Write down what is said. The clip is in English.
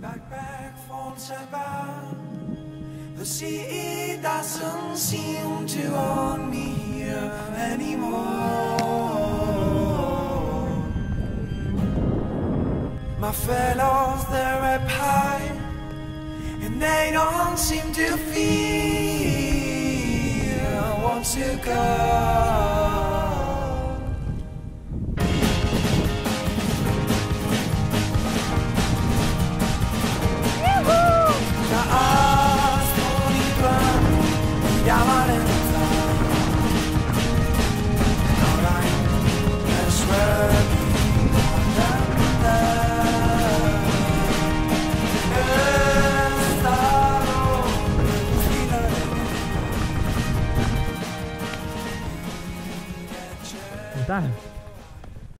Backpack falls about. The sea doesn't seem to own me here anymore. My fellows, they're up high, and they don't seem to feel I want to go.